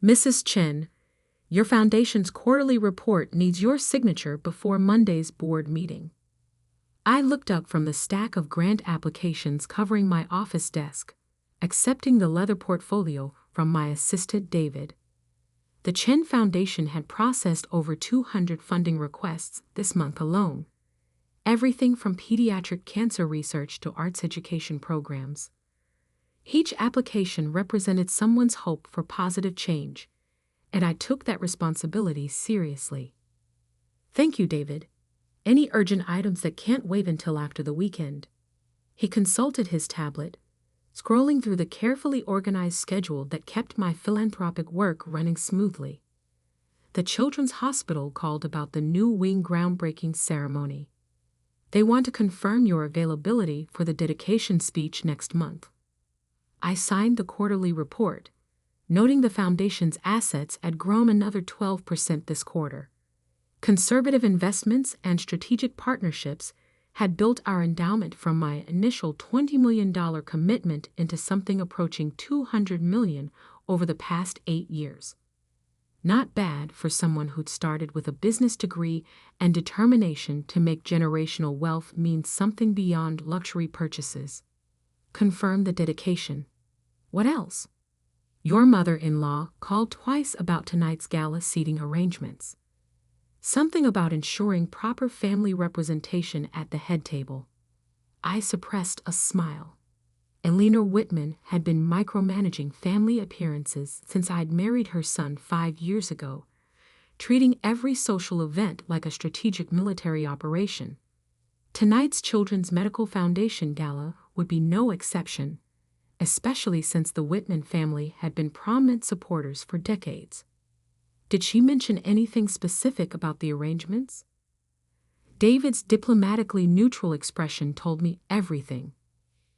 Mrs. Chen, your foundation's quarterly report needs your signature before Monday's board meeting. I looked up from the stack of grant applications covering my office desk, accepting the leather portfolio from my assistant David. The Chen Foundation had processed over 200 funding requests this month alone, everything from pediatric cancer research to arts education programs. Each application represented someone's hope for positive change, and I took that responsibility seriously. Thank you, David. Any urgent items that can't wait until after the weekend? He consulted his tablet, scrolling through the carefully organized schedule that kept my philanthropic work running smoothly. The Children's Hospital called about the new wing groundbreaking ceremony. They want to confirm your availability for the dedication speech next month. I signed the quarterly report, noting the foundation's assets had grown another 12% this quarter. Conservative investments and strategic partnerships had built our endowment from my initial $20 million commitment into something approaching $200 million over the past 8 years. Not bad for someone who'd started with a business degree and determination to make generational wealth mean something beyond luxury purchases. Confirm the dedication. What else? Your mother-in-law called twice about tonight's gala seating arrangements. Something about ensuring proper family representation at the head table. I suppressed a smile. Eleanor Whitman had been micromanaging family appearances since I'd married her son 5 years ago, treating every social event like a strategic military operation. Tonight's Children's Medical Foundation Gala would be no exception, especially since the Whitman family had been prominent supporters for decades. Did she mention anything specific about the arrangements? David's diplomatically neutral expression told me everything.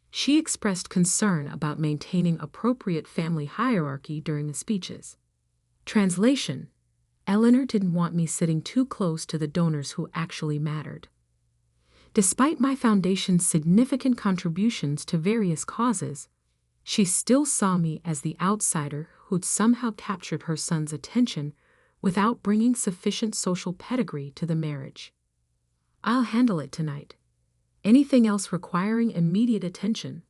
She expressed concern about maintaining appropriate family hierarchy during the speeches. Translation: Eleanor didn't want me sitting too close to the donors who actually mattered. Despite my foundation's significant contributions to various causes, she still saw me as the outsider who'd somehow captured her son's attention without bringing sufficient social pedigree to the marriage. I'll handle it tonight. Anything else requiring immediate attention?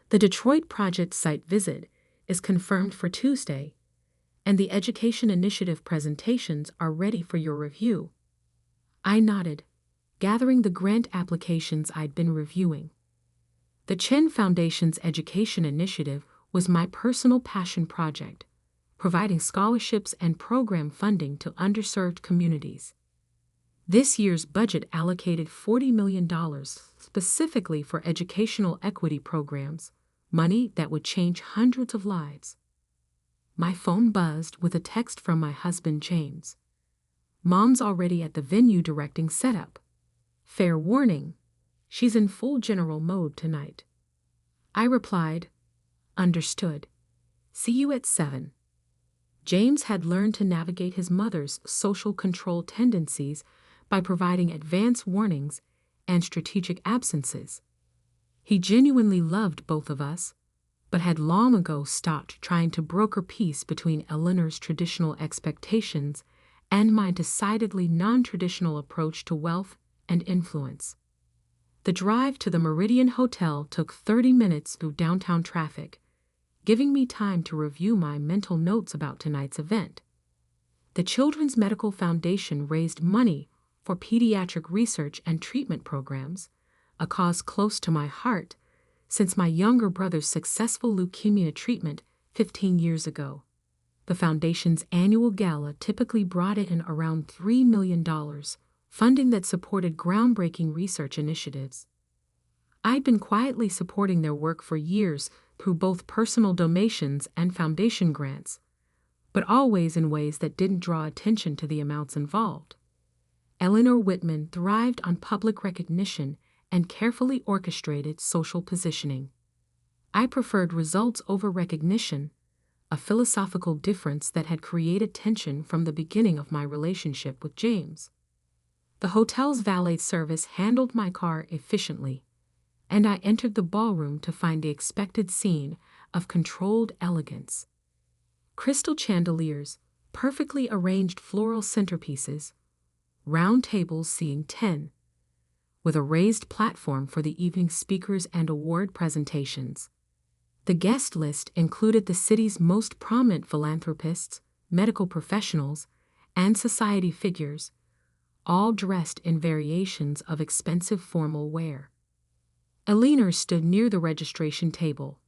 The Detroit project site visit is confirmed for Tuesday, and the Education Initiative presentations are ready for your review. I nodded, gathering the grant applications I'd been reviewing. The Chen Foundation's Education Initiative was my personal passion project, providing scholarships and program funding to underserved communities. This year's budget allocated $40 million specifically for educational equity programs, money that would change hundreds of lives. My phone buzzed with a text from my husband, James. Mom's already at the venue directing setup. Fair warning, she's in full general mode tonight. I replied, understood. See you at 7. James had learned to navigate his mother's social control tendencies by providing advance warnings and strategic absences. He genuinely loved both of us, but had long ago stopped trying to broker peace between Eleanor's traditional expectations and my decidedly non-traditional approach to wealth and influence. The drive to the Meridian Hotel took 30 minutes through downtown traffic, giving me time to review my mental notes about tonight's event. The Children's Medical Foundation raised money for pediatric research and treatment programs, a cause close to my heart since my younger brother's successful leukemia treatment 15 years ago. The foundation's annual gala typically brought in around $3 million, funding that supported groundbreaking research initiatives. I'd been quietly supporting their work for years through both personal donations and foundation grants, but always in ways that didn't draw attention to the amounts involved. Eleanor Whitman thrived on public recognition and carefully orchestrated social positioning. I preferred results over recognition, a philosophical difference that had created tension from the beginning of my relationship with James. The hotel's valet service handled my car efficiently, and I entered the ballroom to find the expected scene of controlled elegance. crystal chandeliers, perfectly arranged floral centerpieces, round tables seating 10, with a raised platform for the evening speakers and award presentations. The guest list included the city's most prominent philanthropists, medical professionals, and society figures, all dressed in variations of expensive formal wear. Eleanor stood near the registration table,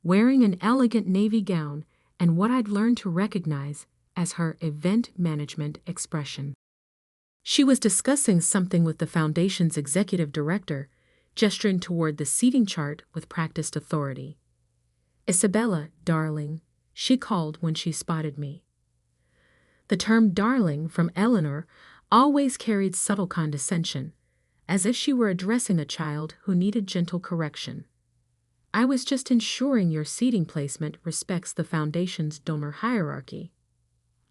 wearing an elegant navy gown and what I'd learned to recognize as her event management expression. She was discussing something with the foundation's executive director, gesturing toward the seating chart with practiced authority. "Isabella, darling," she called when she spotted me. The term darling from Eleanor always carried subtle condescension, as if she were addressing a child who needed gentle correction. "I was just ensuring your seating placement respects the foundation's donor hierarchy."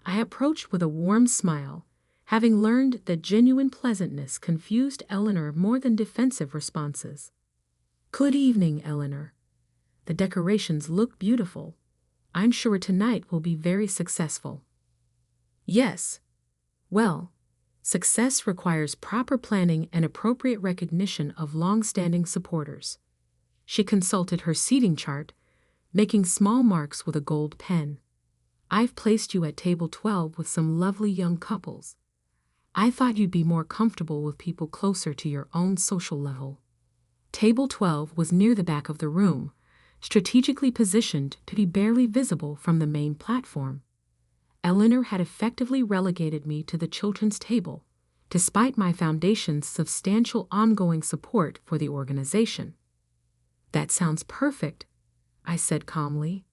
I approached with a warm smile, having learned that genuine pleasantness confused Eleanor more than defensive responses. "Good evening, Eleanor. The decorations look beautiful. I'm sure tonight will be very successful." "Yes. Well, success requires proper planning and appropriate recognition of long-standing supporters." She consulted her seating chart, making small marks with a gold pen. "I've placed you at table 12 with some lovely young couples. I thought you'd be more comfortable with people closer to your own social level." Table 12 was near the back of the room, strategically positioned to be barely visible from the main platform. Eleanor had effectively relegated me to the children's table, despite my foundation's substantial ongoing support for the organization. "That sounds perfect," I said calmly.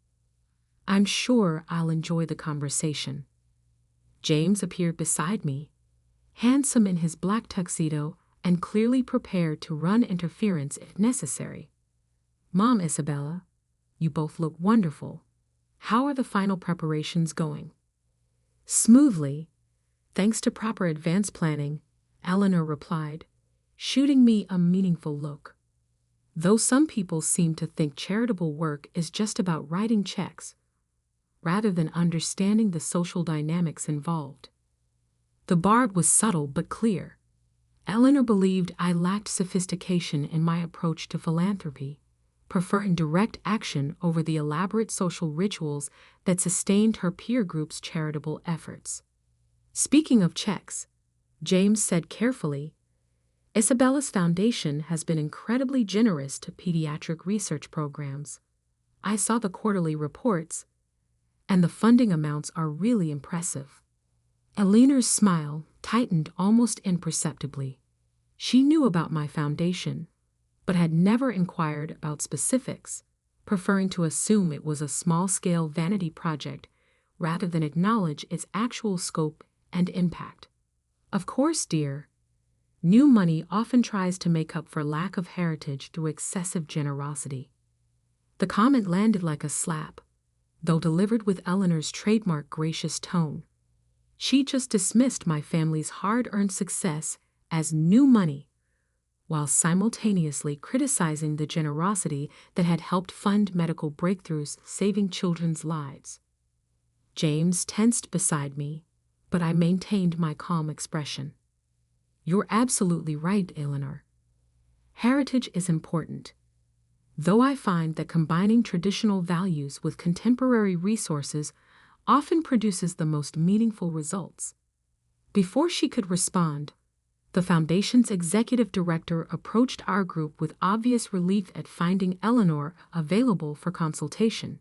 "I'm sure I'll enjoy the conversation." James appeared beside me, handsome in his black tuxedo and clearly prepared to run interference if necessary. "Mom, Isabella, you both look wonderful. How are the final preparations going?" "Smoothly, thanks to proper advance planning," Eleanor replied, shooting me a meaningful look. "Though some people seem to think charitable work is just about writing checks, rather than understanding the social dynamics involved." The barb was subtle but clear. Eleanor believed I lacked sophistication in my approach to philanthropy, preferring direct action over the elaborate social rituals that sustained her peer group's charitable efforts. "Speaking of checks," James said carefully, "Isabella's foundation has been incredibly generous to pediatric research programs. I saw the quarterly reports, and the funding amounts are really impressive." Eleanor's smile tightened almost imperceptibly. She knew about my foundation, but had never inquired about specifics, preferring to assume it was a small-scale vanity project rather than acknowledge its actual scope and impact. "Of course, dear. New money often tries to make up for lack of heritage through excessive generosity." The comment landed like a slap, though delivered with Eleanor's trademark gracious tone. She just dismissed my family's hard-earned success as new money, while simultaneously criticizing the generosity that had helped fund medical breakthroughs saving children's lives. James tensed beside me, but I maintained my calm expression. "You're absolutely right, Eleanor. Heritage is important, though I find that combining traditional values with contemporary resources often produces the most meaningful results." Before she could respond, the foundation's executive director approached our group with obvious relief at finding Eleanor available for consultation.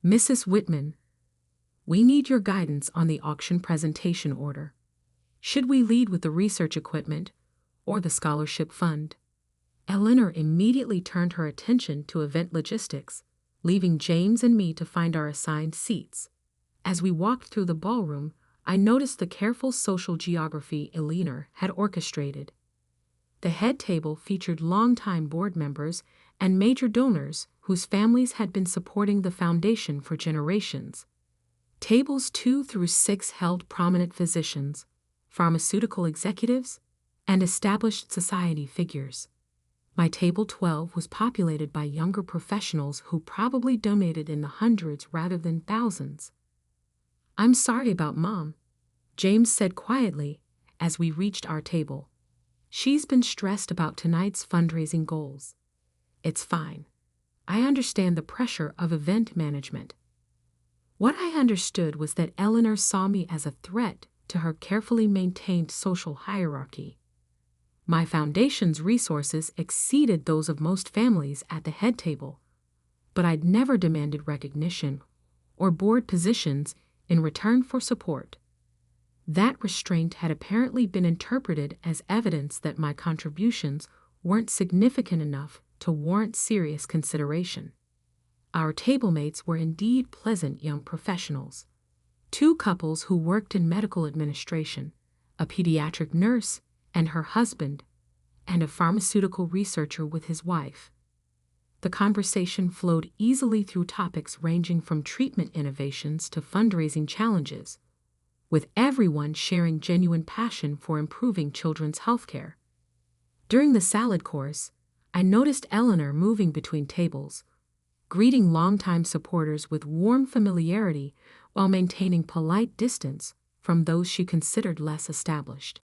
"Mrs. Whitman, we need your guidance on the auction presentation order. Should we lead with the research equipment or the scholarship fund?" Eleanor immediately turned her attention to event logistics, leaving James and me to find our assigned seats. As we walked through the ballroom, I noticed the careful social geography Eleanor had orchestrated. The head table featured longtime board members and major donors whose families had been supporting the foundation for generations. Tables 2 through 6 held prominent physicians, pharmaceutical executives, and established society figures. My table 12 was populated by younger professionals who probably donated in the hundreds rather than thousands. "I'm sorry about Mom," James said quietly as we reached our table. "She's been stressed about tonight's fundraising goals." "It's fine. I understand the pressure of event management." What I understood was that Eleanor saw me as a threat to her carefully maintained social hierarchy. My foundation's resources exceeded those of most families at the head table, but I'd never demanded recognition or board positions in return for support. That restraint had apparently been interpreted as evidence that my contributions weren't significant enough to warrant serious consideration. Our tablemates were indeed pleasant young professionals. Two couples who worked in medical administration, a pediatric nurse and her husband, and a pharmaceutical researcher with his wife. The conversation flowed easily through topics ranging from treatment innovations to fundraising challenges, with everyone sharing genuine passion for improving children's health care. During the salad course, I noticed Eleanor moving between tables, greeting longtime supporters with warm familiarity while maintaining polite distance from those she considered less established.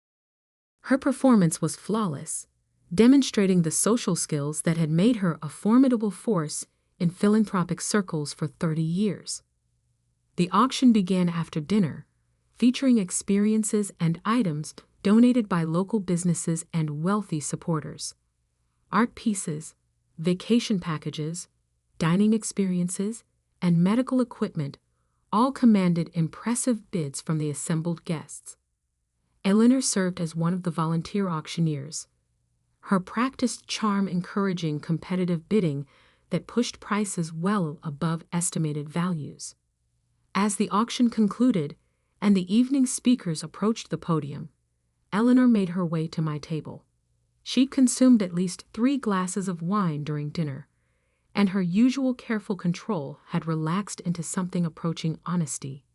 Her performance was flawless, demonstrating the social skills that had made her a formidable force in philanthropic circles for 30 years. The auction began after dinner, featuring experiences and items donated by local businesses and wealthy supporters. Art pieces, vacation packages, dining experiences, and medical equipment all commanded impressive bids from the assembled guests. Eleanor served as one of the volunteer auctioneers, her practiced charm encouraging competitive bidding that pushed prices well above estimated values. As the auction concluded and the evening speakers approached the podium, Eleanor made her way to my table. She'd consumed at least 3 glasses of wine during dinner, and her usual careful control had relaxed into something approaching honesty.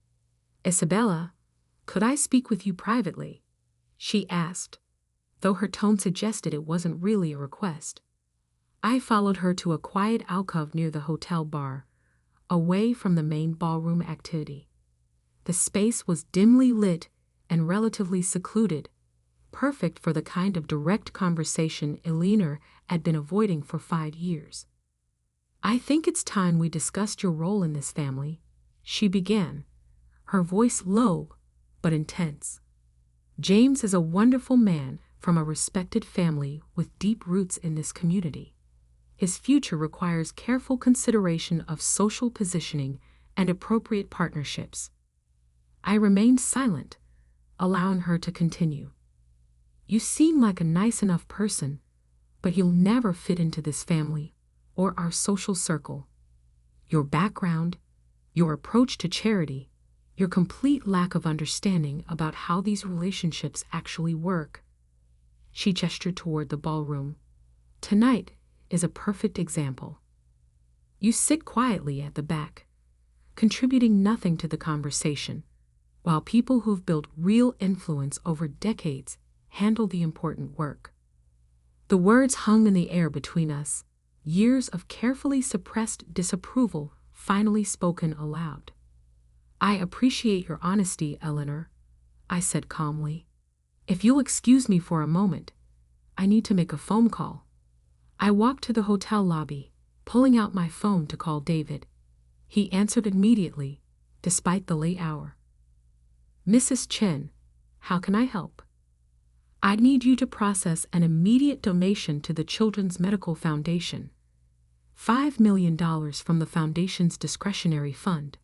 "Isabella, could I speak with you privately?" she asked, though her tone suggested it wasn't really a request. I followed her to a quiet alcove near the hotel bar, away from the main ballroom activity. The space was dimly lit and relatively secluded, perfect for the kind of direct conversation Eleanor had been avoiding for 5 years. "I think it's time we discussed your role in this family," she began, her voice low but intense. "James is a wonderful man from a respected family with deep roots in this community. His future requires careful consideration of social positioning and appropriate partnerships." I remained silent, allowing her to continue. "You seem like a nice enough person, but you'll never fit into this family or our social circle. Your background, your approach to charity, your complete lack of understanding about how these relationships actually work." She gestured toward the ballroom. "Tonight is a perfect example. You sit quietly at the back, contributing nothing to the conversation, while people who've built real influence over decades handle the important work." The words hung in the air between us, years of carefully suppressed disapproval finally spoken aloud. "I appreciate your honesty, Eleanor," I said calmly. "If you'll excuse me for a moment, I need to make a phone call." I walked to the hotel lobby, pulling out my phone to call David. He answered immediately, despite the late hour. "Mrs. Chen, how can I help?" "I need you to process an immediate donation to the Children's Medical Foundation. $5 million from the foundation's discretionary fund.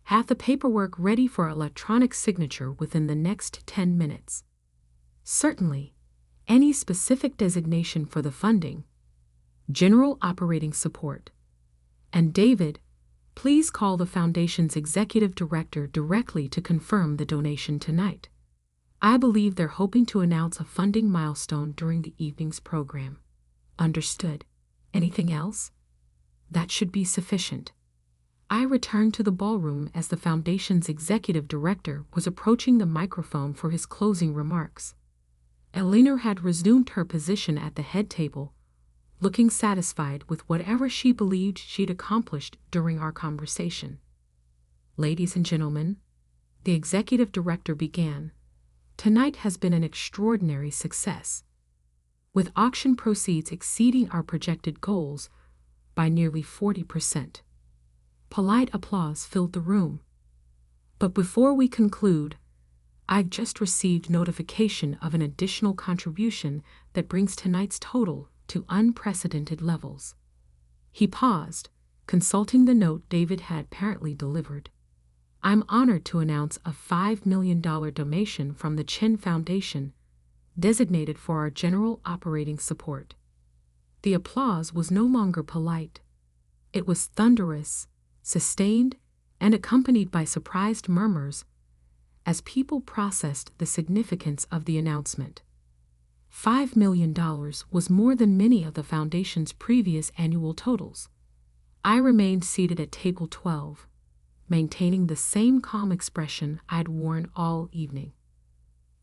Have the paperwork ready for electronic signature within the next 10 minutes. Certainly, any specific designation for the funding. General operating support. And David, please call the foundation's executive director directly to confirm the donation tonight. I believe they're hoping to announce a funding milestone during the evening's program." "Understood. Anything else?" "That should be sufficient." I returned to the ballroom as the foundation's executive director was approaching the microphone for his closing remarks. Eleanor had resumed her position at the head table, looking satisfied with whatever she believed she'd accomplished during our conversation. "Ladies and gentlemen," the executive director began, "tonight has been an extraordinary success, with auction proceeds exceeding our projected goals by nearly 40%. Polite applause filled the room. But before we conclude, I've just received notification of an additional contribution that brings tonight's total to unprecedented levels." He paused, consulting the note David had apparently delivered. "I'm honored to announce a $5 million donation from the Chen Foundation, designated for our general operating support." The applause was no longer polite. It was thunderous, sustained, and accompanied by surprised murmurs as people processed the significance of the announcement. $5 million was more than many of the Foundation's previous annual totals. I remained seated at table 12, maintaining the same calm expression I'd worn all evening.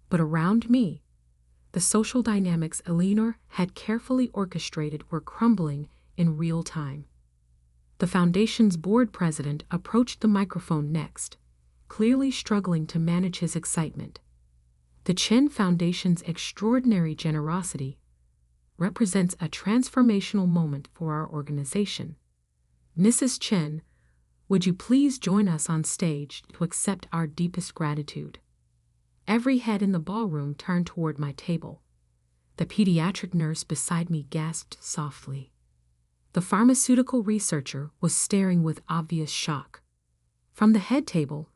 But around me, the social dynamics Eleanor had carefully orchestrated were crumbling in real time. The Foundation's board president approached the microphone next, clearly struggling to manage his excitement. "The Chen Foundation's extraordinary generosity represents a transformational moment for our organization. Mrs. Chen, would you please join us on stage to accept our deepest gratitude?" Every head in the ballroom turned toward my table. The pediatric nurse beside me gasped softly. The pharmaceutical researcher was staring with obvious shock. From the head table,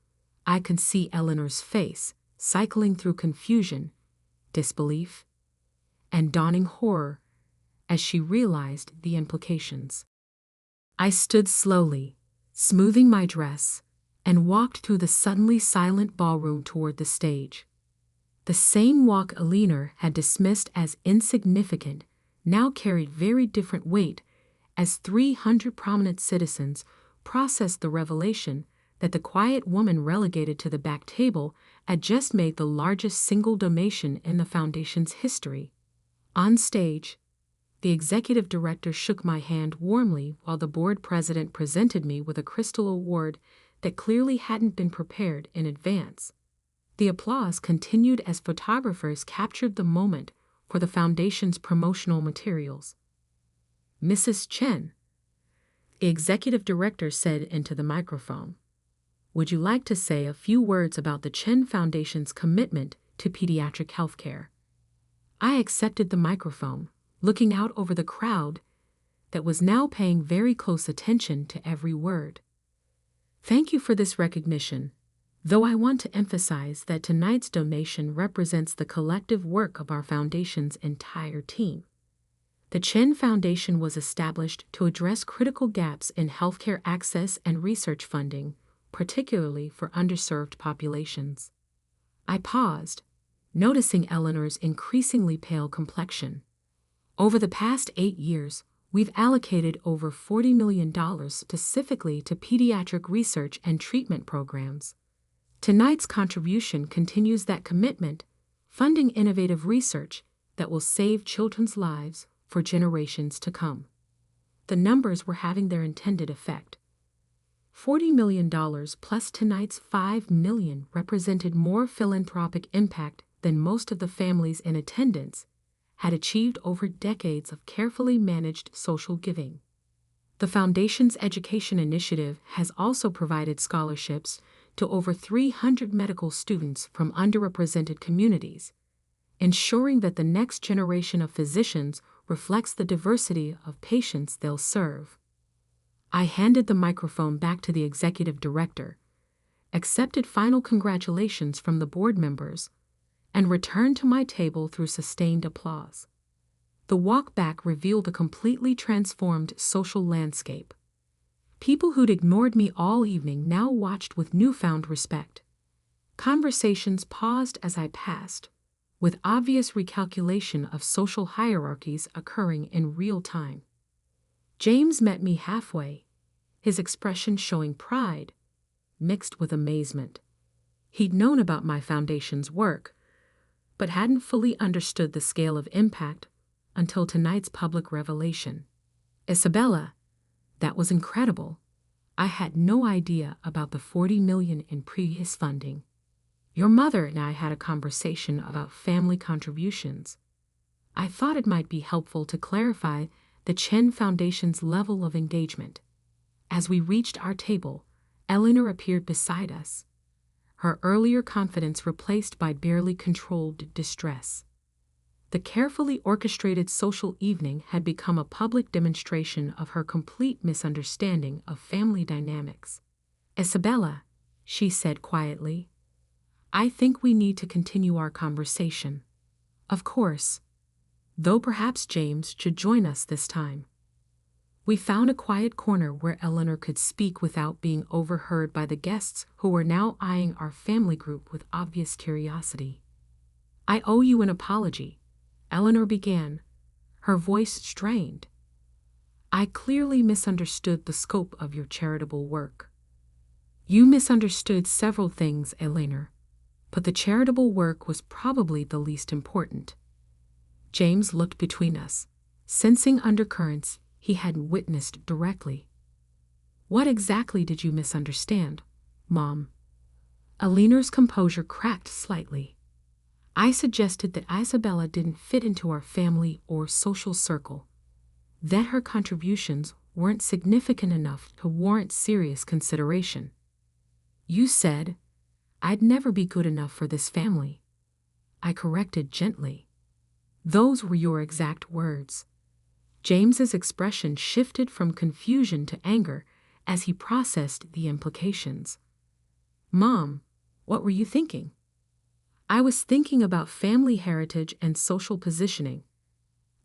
I could see Eleanor's face, cycling through confusion, disbelief, and dawning horror as she realized the implications. I stood slowly, smoothing my dress, and walked through the suddenly silent ballroom toward the stage. The same walk Eleanor had dismissed as insignificant now carried very different weight as 300 prominent citizens processed the revelation that the quiet woman relegated to the back table had just made the largest single donation in the Foundation's history. On stage, the executive director shook my hand warmly while the board president presented me with a crystal award that clearly hadn't been prepared in advance. The applause continued as photographers captured the moment for the Foundation's promotional materials. "Mrs. Chen," the executive director said into the microphone, "would you like to say a few words about the Chen Foundation's commitment to pediatric healthcare?" I accepted the microphone, looking out over the crowd that was now paying very close attention to every word. "Thank you for this recognition, though I want to emphasize that tonight's donation represents the collective work of our Foundation's entire team. The Chen Foundation was established to address critical gaps in healthcare access and research funding, particularly for underserved populations." I paused, noticing Eleanor's increasingly pale complexion. "Over the past 8 years, we've allocated over $40 million specifically to pediatric research and treatment programs. Tonight's contribution continues that commitment, funding innovative research that will save children's lives for generations to come." The numbers were having their intended effect. $40 million plus tonight's $5 million represented more philanthropic impact than most of the families in attendance had achieved over decades of carefully managed social giving. The Foundation's education initiative has also provided scholarships to over 300 medical students from underrepresented communities, ensuring that the next generation of physicians reflects the diversity of patients they'll serve. I handed the microphone back to the executive director, accepted final congratulations from the board members, and returned to my table through sustained applause. The walk back revealed a completely transformed social landscape. People who'd ignored me all evening now watched with newfound respect. Conversations paused as I passed, with obvious recalculation of social hierarchies occurring in real time. James met me halfway, his expression showing pride, mixed with amazement. He'd known about my Foundation's work, but hadn't fully understood the scale of impact until tonight's public revelation. Isabella, that was incredible. I had no idea about the $40 million in previous funding. Your mother and I had a conversation about family contributions. I thought it might be helpful to clarify the Chen Foundation's level of engagement. As we reached our table, Eleanor appeared beside us, her earlier confidence replaced by barely controlled distress. The carefully orchestrated social evening had become a public demonstration of her complete misunderstanding of family dynamics. Isabella, she said quietly, I think we need to continue our conversation. Of course. Though perhaps James should join us this time. We found a quiet corner where Eleanor could speak without being overheard by the guests who were now eyeing our family group with obvious curiosity. I owe you an apology, Eleanor began, her voice strained. I clearly misunderstood the scope of your charitable work. You misunderstood several things, Eleanor, but the charitable work was probably the least important. James looked between us, sensing undercurrents he hadn't witnessed directly. What exactly did you misunderstand, Mom? Eleanor's composure cracked slightly. I suggested that Isabella didn't fit into our family or social circle, that her contributions weren't significant enough to warrant serious consideration. You said, I'd never be good enough for this family. I corrected gently. Those were your exact words. James's expression shifted from confusion to anger as he processed the implications. Mom, what were you thinking? I was thinking about family heritage and social positioning.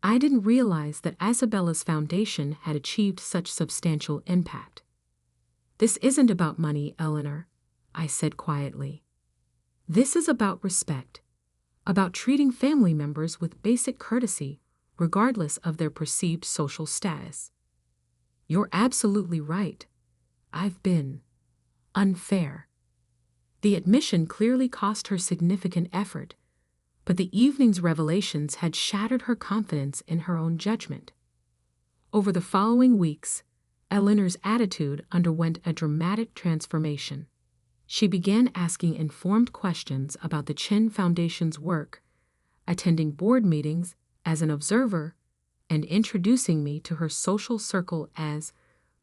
I didn't realize that Isabella's foundation had achieved such substantial impact. This isn't about money, Eleanor, I said quietly. This is about respect, about treating family members with basic courtesy, regardless of their perceived social status. You're absolutely right. I've been unfair. The admission clearly cost her significant effort, but the evening's revelations had shattered her confidence in her own judgment. Over the following weeks, Eleanor's attitude underwent a dramatic transformation. She began asking informed questions about the Chen Foundation's work, attending board meetings as an observer, and introducing me to her social circle as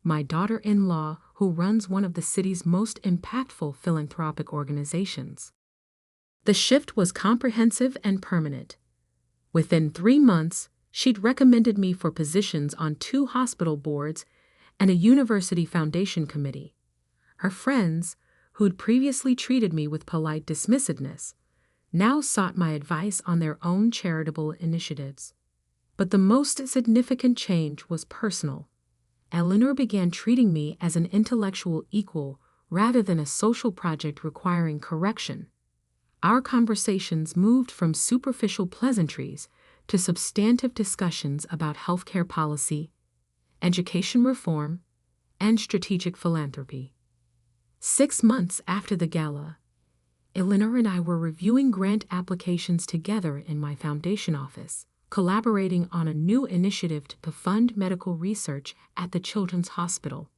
my daughter-in-law who runs one of the city's most impactful philanthropic organizations. The shift was comprehensive and permanent. Within 3 months, she'd recommended me for positions on 2 hospital boards and a university foundation committee. Her friends, who'd previously treated me with polite dismissiveness, now sought my advice on their own charitable initiatives. But the most significant change was personal. Eleanor began treating me as an intellectual equal rather than a social project requiring correction. Our conversations moved from superficial pleasantries to substantive discussions about healthcare policy, education reform, and strategic philanthropy. 6 months after the gala, Eleanor and I were reviewing grant applications together in my foundation office, collaborating on a new initiative to fund medical research at the Children's Hospital.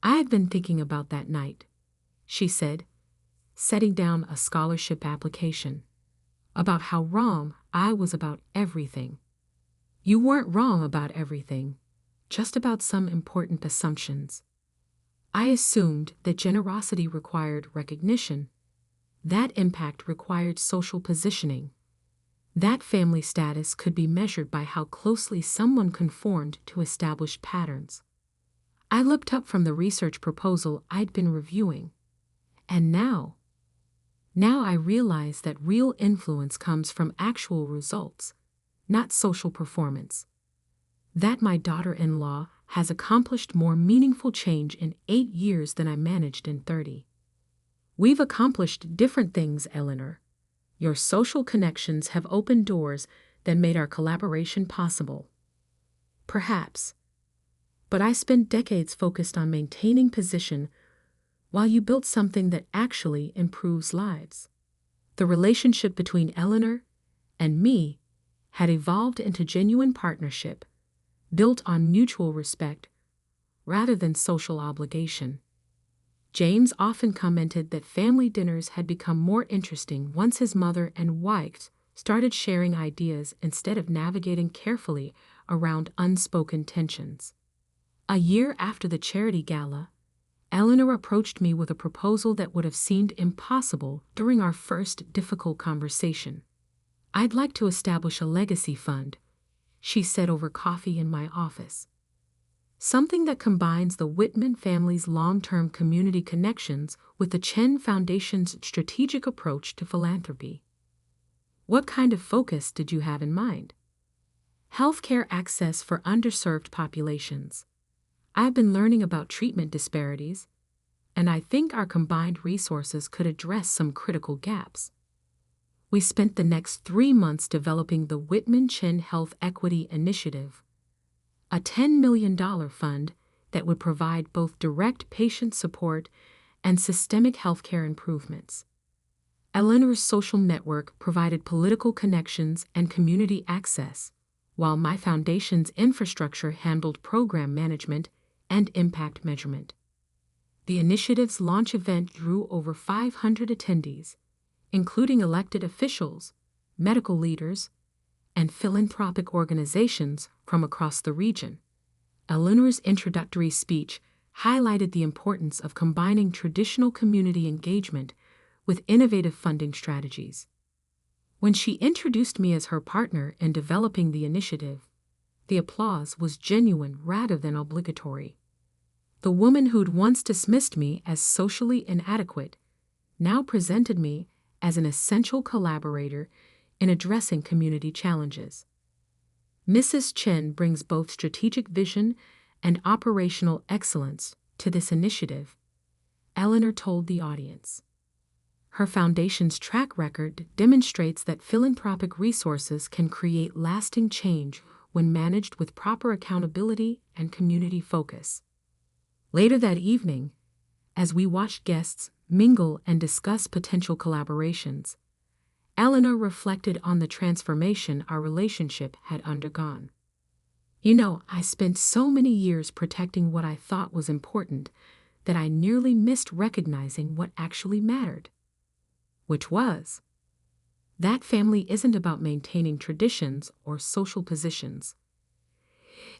I had been thinking about that night, she said, setting down a scholarship application, about how wrong I was about everything. You weren't wrong about everything, just about some important assumptions. I assumed that generosity required recognition, that impact required social positioning, that family status could be measured by how closely someone conformed to established patterns. I looked up from the research proposal I'd been reviewing, and now I realized that real influence comes from actual results, not social performance. That my daughter-in-law has accomplished more meaningful change in 8 years than I managed in 30. We've accomplished different things, Eleanor. Your social connections have opened doors that made our collaboration possible. Perhaps. But I spent decades focused on maintaining position while you built something that actually improves lives. The relationship between Eleanor and me had evolved into genuine partnership, built on mutual respect rather than social obligation. James often commented that family dinners had become more interesting once his mother and wife started sharing ideas instead of navigating carefully around unspoken tensions. A year after the charity gala, Eleanor approached me with a proposal that would have seemed impossible during our first difficult conversation. "I'd like to establish a legacy fund," she said over coffee in my office. "Something that combines the Whitman family's long-term community connections with the Chen Foundation's strategic approach to philanthropy." "What kind of focus did you have in mind?" "Healthcare access for underserved populations. I've been learning about treatment disparities, and I think our combined resources could address some critical gaps." We spent the next 3 months developing the Whitman Chin Health Equity Initiative, a $10 million fund that would provide both direct patient support and systemic healthcare improvements. Eleanor's social network provided political connections and community access, while my foundation's infrastructure handled program management and impact measurement. The initiative's launch event drew over 500 attendees, including elected officials, medical leaders, and philanthropic organizations from across the region. Eleanor's introductory speech highlighted the importance of combining traditional community engagement with innovative funding strategies. When she introduced me as her partner in developing the initiative, the applause was genuine rather than obligatory. The woman who'd once dismissed me as socially inadequate now presented me as an essential collaborator in addressing community challenges. "Mrs. Chen brings both strategic vision and operational excellence to this initiative," Eleanor told the audience. "Her foundation's track record demonstrates that philanthropic resources can create lasting change when managed with proper accountability and community focus." Later that evening, as we watched guests mingle and discuss potential collaborations, Eleanor reflected on the transformation our relationship had undergone. I spent so many years protecting what I thought was important that I nearly missed recognizing what actually mattered." Which was, that family isn't about maintaining traditions or social positions.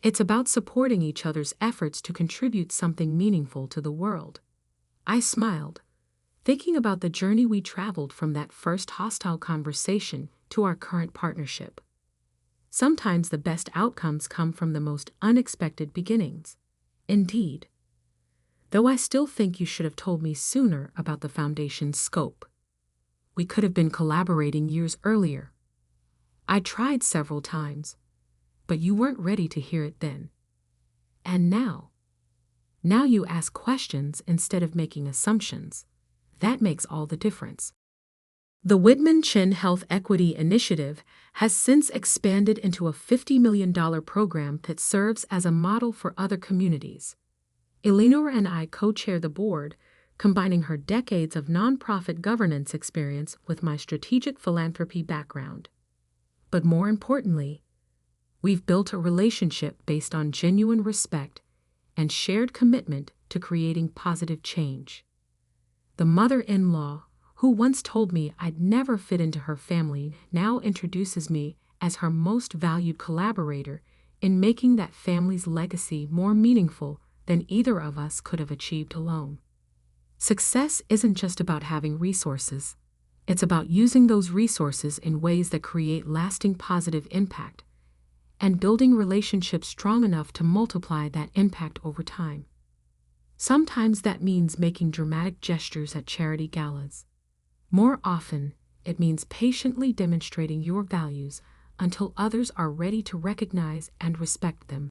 It's about supporting each other's efforts to contribute something meaningful to the world. I smiled, thinking about the journey we traveled from that first hostile conversation to our current partnership. Sometimes the best outcomes come from the most unexpected beginnings. Indeed. Though I still think you should have told me sooner about the foundation's scope. We could have been collaborating years earlier. I tried several times, but you weren't ready to hear it then. And now you ask questions instead of making assumptions. That makes all the difference. The Whitman Chin Health Equity Initiative has since expanded into a $50 million program that serves as a model for other communities. Eleanor and I co-chair the board, combining her decades of nonprofit governance experience with my strategic philanthropy background. But more importantly, we've built a relationship based on genuine respect and shared commitment to creating positive change. The mother-in-law, who once told me I'd never fit into her family, now introduces me as her most valued collaborator in making that family's legacy more meaningful than either of us could have achieved alone. Success isn't just about having resources. It's about using those resources in ways that create lasting positive impact and building relationships strong enough to multiply that impact over time. Sometimes that means making dramatic gestures at charity galas. More often, it means patiently demonstrating your values until others are ready to recognize and respect them.